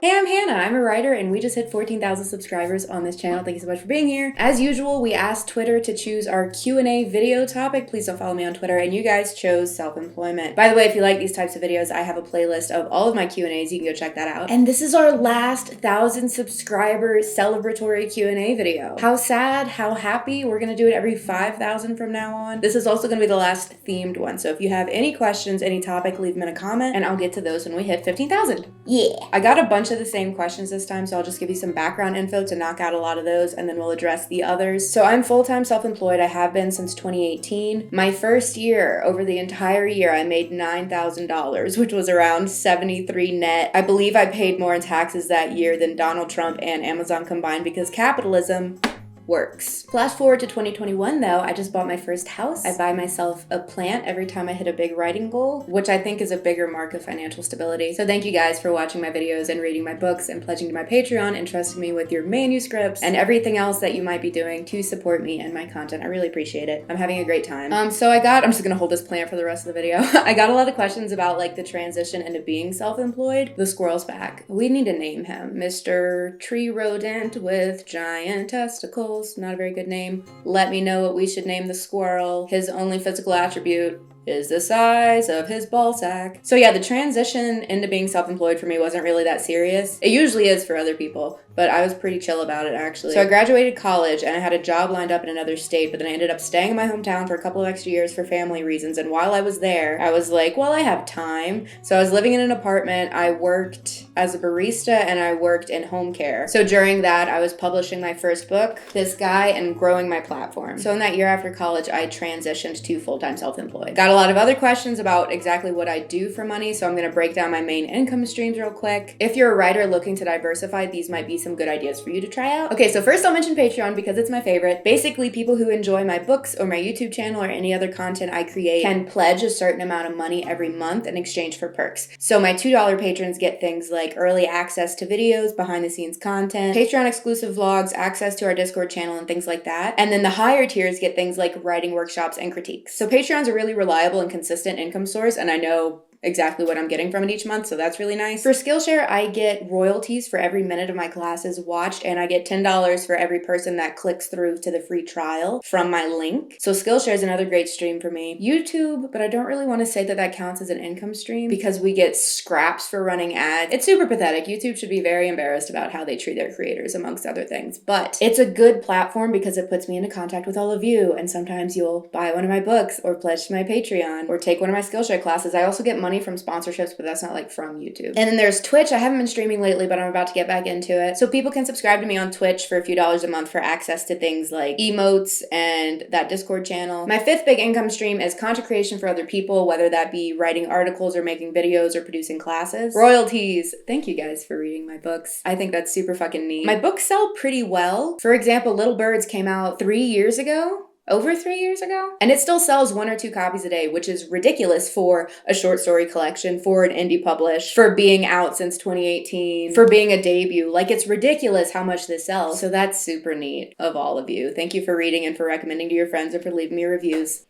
Hey, I'm Hannah. I'm a writer, and we just hit 14,000 subscribers on this channel. Thank you so much for being here. As usual, we asked Twitter to choose our Q&A video topic. Please don't follow me on Twitter, and you guys chose self-employment. By the way, if you like these types of videos, I have a playlist of all of my Q&As. You can go check that out. And this is our last 1,000 subscribers celebratory Q&A video. How sad, how happy. We're gonna do it every 5,000 from now on. This is also gonna be the last themed one. So if you have any questions, any topic, leave them in a comment, and I'll get to those when we hit 15,000. Yeah. I got a bunch of the same questions this time, so I'll just give you some background info to knock out a lot of those, and then we'll address the others. So I'm full-time self-employed. I have been since 2018. My first year, over the entire year, I made $9,000, which was around 73 net. I believe I paid more in taxes that year than Donald Trump and Amazon combined because capitalism works. Flash forward to 2021 though, I just bought my first house. I buy myself a plant every time I hit a big writing goal, which I think is a bigger mark of financial stability. So thank you guys for watching my videos and reading my books and pledging to my Patreon and trusting me with your manuscripts and everything else that you might be doing to support me and my content. I really appreciate it. I'm having a great time. I'm just gonna hold this plant for the rest of the video. I got a lot of questions about like the transition into being self-employed. The squirrel's back. We need to name him. Mr. Tree Rodent with giant testicles. Not a very good name. Let me know what we should name the squirrel. His only physical attribute is the size of his ball sack. So yeah, the transition into being self-employed for me wasn't really that serious. It usually is for other people, but I was pretty chill about it actually. So I graduated college and I had a job lined up in another state, but then I ended up staying in my hometown for a couple of extra years for family reasons. And while I was there, I was like, well, I have time. So I was living in an apartment. I worked as a barista and I worked in home care. So during that, I was publishing my first book, This Guy, and growing my platform. So in that year after college, I transitioned to full-time self-employed. Got a lot of other questions about exactly what I do for money, so I'm gonna break down my main income streams real quick. If you're a writer looking to diversify, these might be some good ideas for you to try out. Okay, so first I'll mention Patreon because it's my favorite. Basically, people who enjoy my books or my YouTube channel or any other content I create can pledge a certain amount of money every month in exchange for perks. So my $2 patrons get things like early access to videos, behind the scenes content, Patreon exclusive vlogs, access to our Discord channel, and things like that. And then the higher tiers get things like writing workshops and critiques. So Patreon's a really reliable and consistent income source, and I know exactly what I'm getting from it each month, so that's really nice. For Skillshare, I get royalties for every minute of my classes watched, and I get $10 for every person that clicks through to the free trial from my link. So Skillshare is another great stream for me. YouTube, but I don't really want to say that that counts as an income stream because we get scraps for running ads. It's super pathetic. YouTube should be very embarrassed about how they treat their creators, amongst other things. But it's a good platform because it puts me into contact with all of you, and sometimes you'll buy one of my books or pledge to my Patreon or take one of my Skillshare classes. I also get money from sponsorships, but that's not like from YouTube. And then there's Twitch. I haven't been streaming lately, but I'm about to get back into it. So people can subscribe to me on Twitch for a few dollars a month for access to things like emotes and that Discord channel. My fifth big income stream is content creation for other people, whether that be writing articles or making videos or producing classes. Royalties. Thank you guys for reading my books. I think that's super fucking neat. My books sell pretty well. For example, Little Birds came out 3 years ago. Over 3 years ago, and it still sells 1 or 2 copies a day, which is ridiculous for a short story collection, for an indie publish, for being out since 2018, for being a debut. Like, it's ridiculous how much this sells. So that's super neat of all of you. Thank you for reading and for recommending to your friends and for leaving me reviews.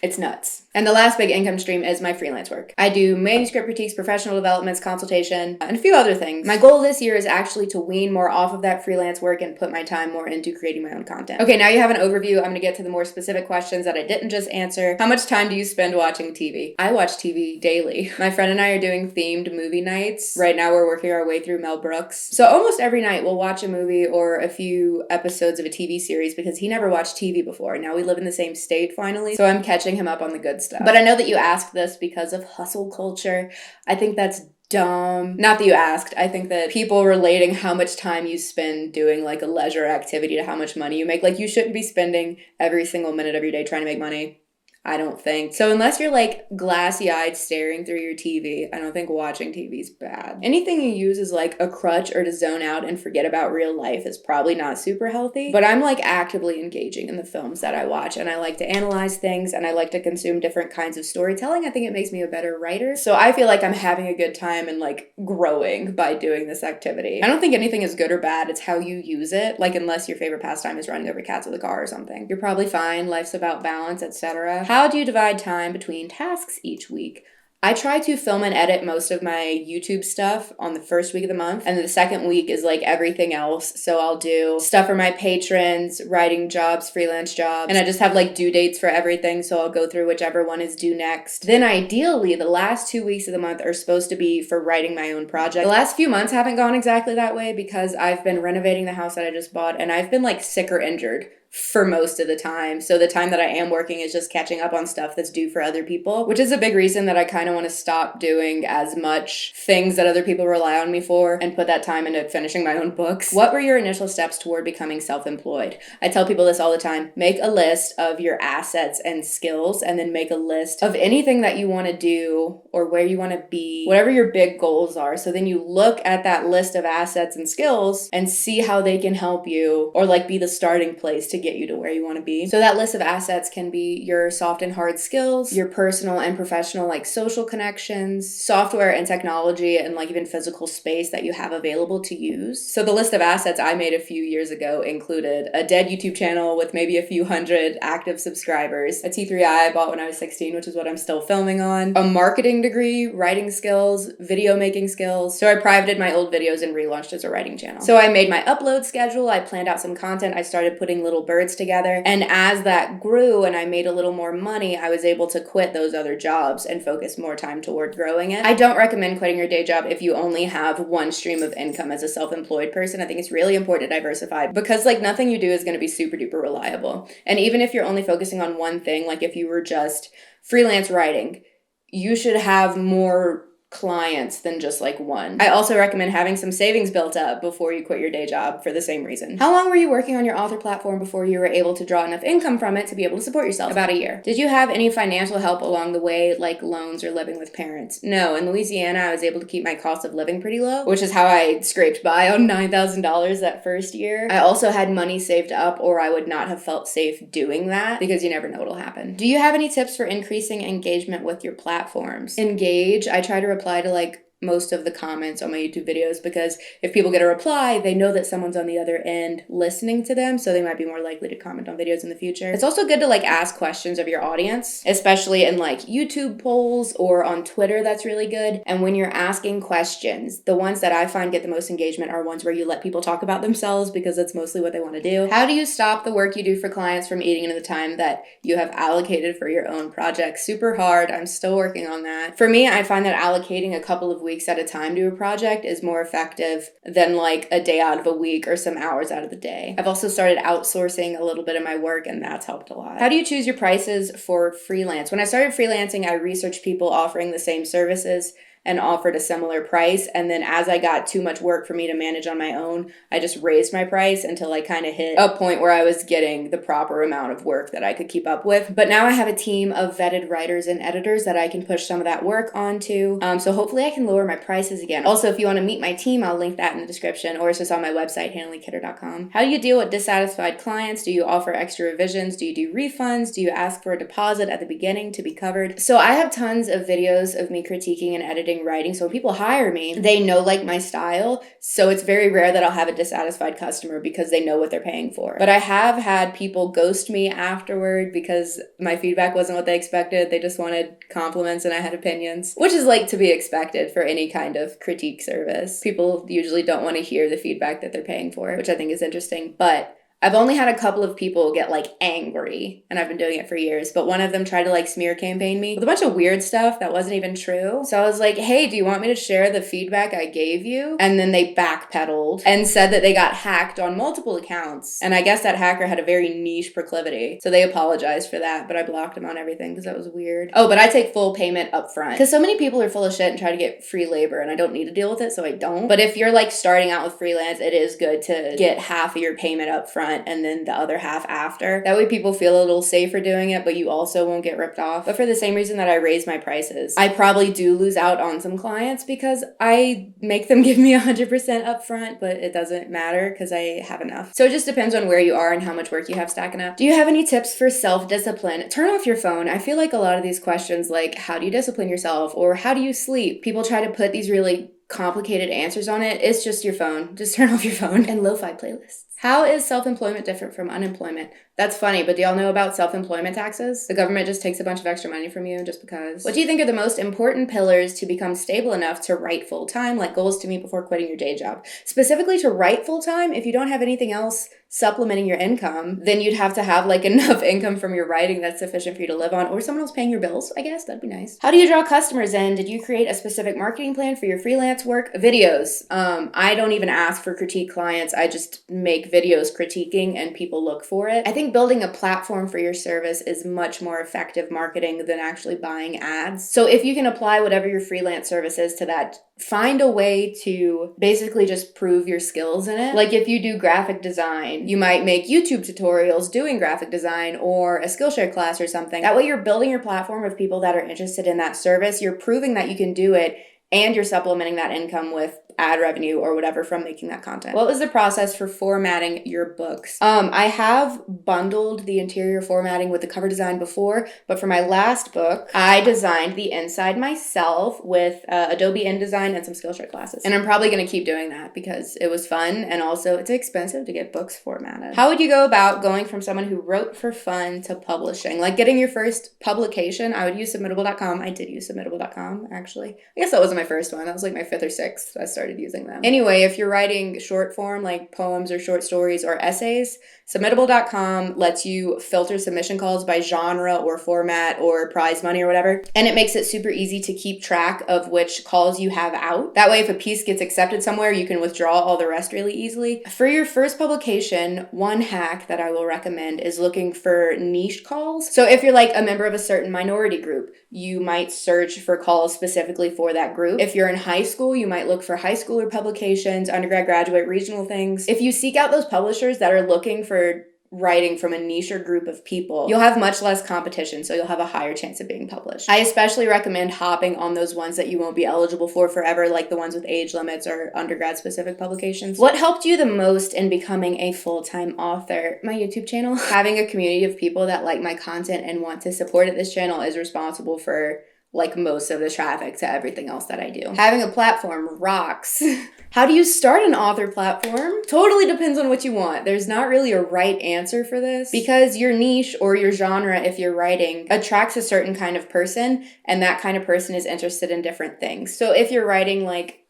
It's nuts. And the last big income stream is my freelance work. I do manuscript critiques, professional developments, consultation, and a few other things. My goal this year is actually to wean more off of that freelance work and put my time more into creating my own content. Okay, now you have an overview. I'm gonna get to the more specific questions that I didn't just answer. How much time do you spend watching TV? I watch TV daily. My friend and I are doing themed movie nights. Right now we're working our way through Mel Brooks. So almost every night we'll watch a movie or a few episodes of a TV series because he never watched TV before. Now we live in the same state finally, so I'm catching him up on the good stuff. But I know that you asked this because of hustle culture. I think that's dumb. Not that you asked. I think that people relating how much time you spend doing like a leisure activity to how much money you make. Like, you shouldn't be spending every single minute of your day trying to make money. I don't think. So unless you're like glassy-eyed staring through your TV, I don't think watching TV is bad. Anything you use as like a crutch or to zone out and forget about real life is probably not super healthy. But I'm like actively engaging in the films that I watch, and I like to analyze things, and I like to consume different kinds of storytelling. I think it makes me a better writer. So I feel like I'm having a good time and like growing by doing this activity. I don't think anything is good or bad. It's how you use it. Like, unless your favorite pastime is running over cats with a car or something, you're probably fine. Life's about balance, etc. How do you divide time between tasks each week? I try to film and edit most of my YouTube stuff on the first week of the month, and then the second week is like everything else. So I'll do stuff for my patrons, writing jobs, freelance jobs, and I just have like due dates for everything, so I'll go through whichever one is due next. Then ideally, the last 2 weeks of the month are supposed to be for writing my own project. The last few months haven't gone exactly that way because I've been renovating the house that I just bought, and I've been like sick or injured for most of the time. So the time that I am working is just catching up on stuff that's due for other people, which is a big reason that I kind of want to stop doing as much things that other people rely on me for and put that time into finishing my own books. What were your initial steps toward becoming self-employed? I tell people this all the time. Make a list of your assets and skills, and then make a list of anything that you want to do or where you want to be, whatever your big goals are. So then you look at that list of assets and skills and see how they can help you or like be the starting place to get you to where you want to be. So that list of assets can be your soft and hard skills, your personal and professional like social connections, software and technology, and like even physical space that you have available to use. So the list of assets I made a few years ago included a dead YouTube channel with maybe a few hundred active subscribers, a T3i I bought when I was 16, which is what I'm still filming on, a marketing degree, writing skills, video making skills. So I privated my old videos and relaunched as a writing channel. So I made my upload schedule, I planned out some content, I started putting little birds together. And as that grew and I made a little more money, I was able to quit those other jobs and focus more time toward growing it. I don't recommend quitting your day job if you only have one stream of income as a self-employed person. I think it's really important to diversify because like nothing you do is going to be super duper reliable. And even if you're only focusing on one thing, like if you were just freelance writing, you should have more clients than just like one. I also recommend having some savings built up before you quit your day job for the same reason. How long were you working on your author platform before you were able to draw enough income from it to be able to support yourself? About a year. Did you have any financial help along the way, like loans or living with parents? No, in Louisiana, I was able to keep my cost of living pretty low, which is how I scraped by on $9,000 that first year. I also had money saved up, or I would not have felt safe doing that because you never know what'll happen. Do you have any tips for increasing engagement with your platforms? Engage. I try to reply to like most of the comments on my YouTube videos because if people get a reply, they know that someone's on the other end listening to them, so they might be more likely to comment on videos in the future. It's also good to like ask questions of your audience, especially in like YouTube polls or on Twitter. That's really good. And when you're asking questions, the ones that I find get the most engagement are ones where you let people talk about themselves because that's mostly what they want to do. How do you stop the work you do for clients from eating into the time that you have allocated for your own project? Super hard. I'm still working on that. For me, I find that allocating a couple of weeks at a time to a project is more effective than like a day out of a week or some hours out of the day. I've also started outsourcing a little bit of my work, and that's helped a lot. How do you choose your prices for freelance? When I started freelancing, I researched people offering the same services and offered a similar price. And then as I got too much work for me to manage on my own, I just raised my price until I kind of hit a point where I was getting the proper amount of work that I could keep up with. But now I have a team of vetted writers and editors that I can push some of that work onto. So hopefully I can lower my prices again. Also, if you want to meet my team, I'll link that in the description, or it's just on my website, HannahLeeKidder.com. How do you deal with dissatisfied clients? Do you offer extra revisions? Do you do refunds? Do you ask for a deposit at the beginning to be covered? So I have tons of videos of me critiquing and editing writing. So when people hire me, they know like my style. So it's very rare that I'll have a dissatisfied customer because they know what they're paying for. But I have had people ghost me afterward because my feedback wasn't what they expected. They just wanted compliments and I had opinions, which is like to be expected for any kind of critique service. People usually don't want to hear the feedback that they're paying for, which I think is interesting. But I've only had a couple of people get like angry, and I've been doing it for years, but one of them tried to like smear campaign me with a bunch of weird stuff that wasn't even true. So I was like, hey, do you want me to share the feedback I gave you? And then they backpedaled and said that they got hacked on multiple accounts. And I guess that hacker had a very niche proclivity. So they apologized for that, but I blocked them on everything because that was weird. Oh, but I take full payment up front because so many people are full of shit and try to get free labor, and I don't need to deal with it, so I don't. But if you're like starting out with freelance, it is good to get half of your payment up front and then the other half after. That way people feel a little safer doing it, but you also won't get ripped off. But for the same reason that I raise my prices, I probably do lose out on some clients because I make them give me 100% upfront, but it doesn't matter because I have enough. So it just depends on where you are and how much work you have stacking up. Do you have any tips for self-discipline? Turn off your phone. I feel like a lot of these questions, like how do you discipline yourself or how do you sleep? People try to put these really complicated answers on it. It's just your phone. Just turn off your phone and lo-fi playlists. How is self-employment different from unemployment? That's funny, but do y'all know about self-employment taxes? The government just takes a bunch of extra money from you just because. What do you think are the most important pillars to become stable enough to write full-time, like goals to meet before quitting your day job? Specifically to write full-time, if you don't have anything else supplementing your income, then you'd have to have like enough income from your writing that's sufficient for you to live on, or someone else paying your bills, I guess. That'd be nice. How do you draw customers in? Did you create a specific marketing plan for your freelance work? Videos. I don't even ask for critique clients. I just make videos critiquing and people look for it. I think building a platform for your service is much more effective marketing than actually buying ads. So if you can apply whatever your freelance service is to that, find a way to basically just prove your skills in it. Like if you do graphic design, you might make YouTube tutorials doing graphic design or a Skillshare class or something. That way you're building your platform of people that are interested in that service. You're proving that you can do it, and you're supplementing that income with ad revenue or whatever from making that content. What was the process for formatting your books? I have bundled the interior formatting with the cover design before, but for my last book, I designed the inside myself with Adobe InDesign and some Skillshare classes. And I'm probably going to keep doing that because it was fun, and also it's expensive to get books formatted. How would you go about going from someone who wrote for fun to publishing? Like getting your first publication, I would use submittable.com. I did use submittable.com, actually. I guess that wasn't my first one. That was like my 5th or 6th. I started using them. Anyway, if you're writing short form like poems or short stories or essays, submittable.com lets you filter submission calls by genre or format or prize money or whatever. And it makes it super easy to keep track of which calls you have out. That way, if a piece gets accepted somewhere, you can withdraw all the rest really easily. For your first publication, one hack that I will recommend is looking for niche calls. So if you're like a member of a certain minority group, you might search for calls specifically for that group. If you're in high school, you might look for high schooler publications, undergrad, graduate, regional things. If you seek out those publishers that are looking for writing from a niche or group of people, you'll have much less competition, so you'll have a higher chance of being published. I especially recommend hopping on those ones that you won't be eligible for forever, like the ones with age limits or undergrad specific publications. What helped you the most in becoming a full-time author? My YouTube channel. Having a community of people that like my content and want to support it. This channel is responsible for like most of the traffic to everything else that I do. Having a platform rocks. How do you start an author platform? Totally depends on what you want. There's not really a right answer for this because your niche or your genre, if you're writing, attracts a certain kind of person, and that kind of person is interested in different things. So if you're writing like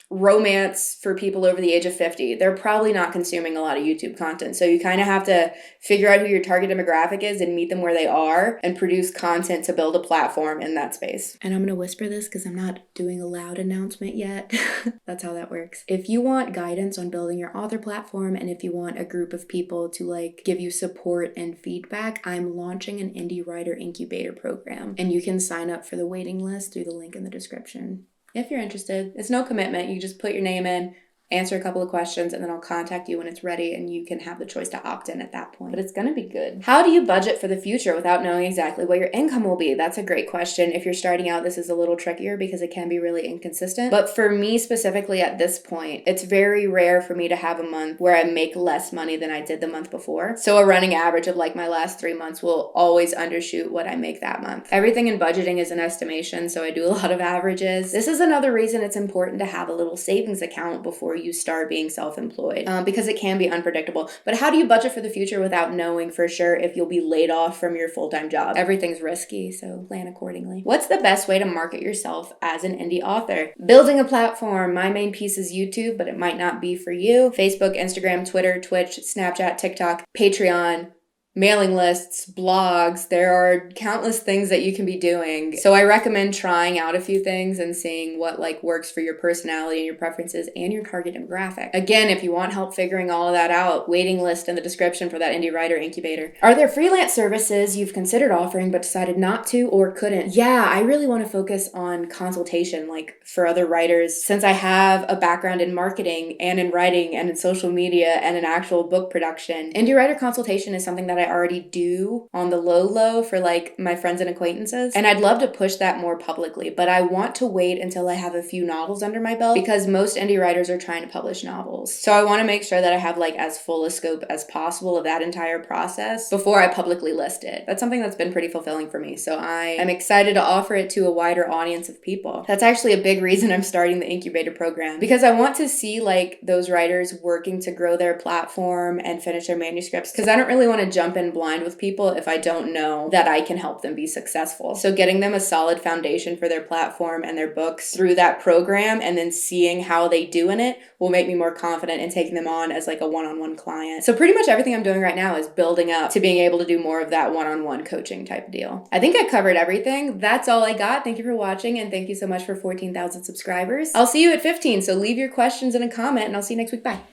romance for people over the age of 50, they're probably not consuming a lot of YouTube content. So you kind of have to figure out who your target demographic is and meet them where they are and produce content to build a platform in that space. And I'm going to whisper this because I'm not doing a loud announcement yet. That's how that works. If you want guidance on building your author platform, and if you want a group of people to like give you support and feedback, I'm launching an indie writer incubator program, and you can sign up for the waiting list through the link in the description. If you're interested, it's no commitment. You just put your name in, answer a couple of questions, and then I'll contact you when it's ready, and you can have the choice to opt in at that point. But it's going to be good. How do you budget for the future without knowing exactly what your income will be? That's a great question. If you're starting out, this is a little trickier because it can be really inconsistent. But for me specifically at this point, it's very rare for me to have a month where I make less money than I did the month before. So a running average of like my last 3 months will always undershoot what I make that month. Everything in budgeting is an estimation, so I do a lot of averages. This is another reason it's important to have a little savings account before you start being self-employed, because it can be unpredictable. But how do you budget for the future without knowing for sure if you'll be laid off from your full-time job? Everything's risky, so plan accordingly. What's the best way to market yourself as an indie author? Building a platform. My main piece is YouTube, but it might not be for you. Facebook, Instagram, Twitter, Twitch, Snapchat, TikTok, Patreon, mailing lists, blogs. There are countless things that you can be doing. So I recommend trying out a few things and seeing what like works for your personality and your preferences and your target demographic. Again, if you want help figuring all of that out, waiting list in the description for that indie writer incubator. Are there freelance services you've considered offering but decided not to or couldn't? Yeah, I really want to focus on consultation, like for other writers, since I have a background in marketing and in writing and in social media and in actual book production. Indie writer consultation is something that I already do on the low for like my friends and acquaintances. And I'd love to push that more publicly, but I want to wait until I have a few novels under my belt because most indie writers are trying to publish novels. So I want to make sure that I have like as full a scope as possible of that entire process before I publicly list it. That's something that's been pretty fulfilling for me. So I am excited to offer it to a wider audience of people. That's actually a big reason I'm starting the incubator program, because I want to see like those writers working to grow their platform and finish their manuscripts, because I don't really want to jump in blind with people if I don't know that I can help them be successful. So getting them a solid foundation for their platform and their books through that program and then seeing how they do in it will make me more confident in taking them on as like a one-on-one client. So pretty much everything I'm doing right now is building up to being able to do more of that one-on-one coaching type deal. I think I covered everything. That's all I got. Thank you for watching, and thank you so much for 14,000 subscribers. I'll see you at 15, so leave your questions in a comment and I'll see you next week. Bye.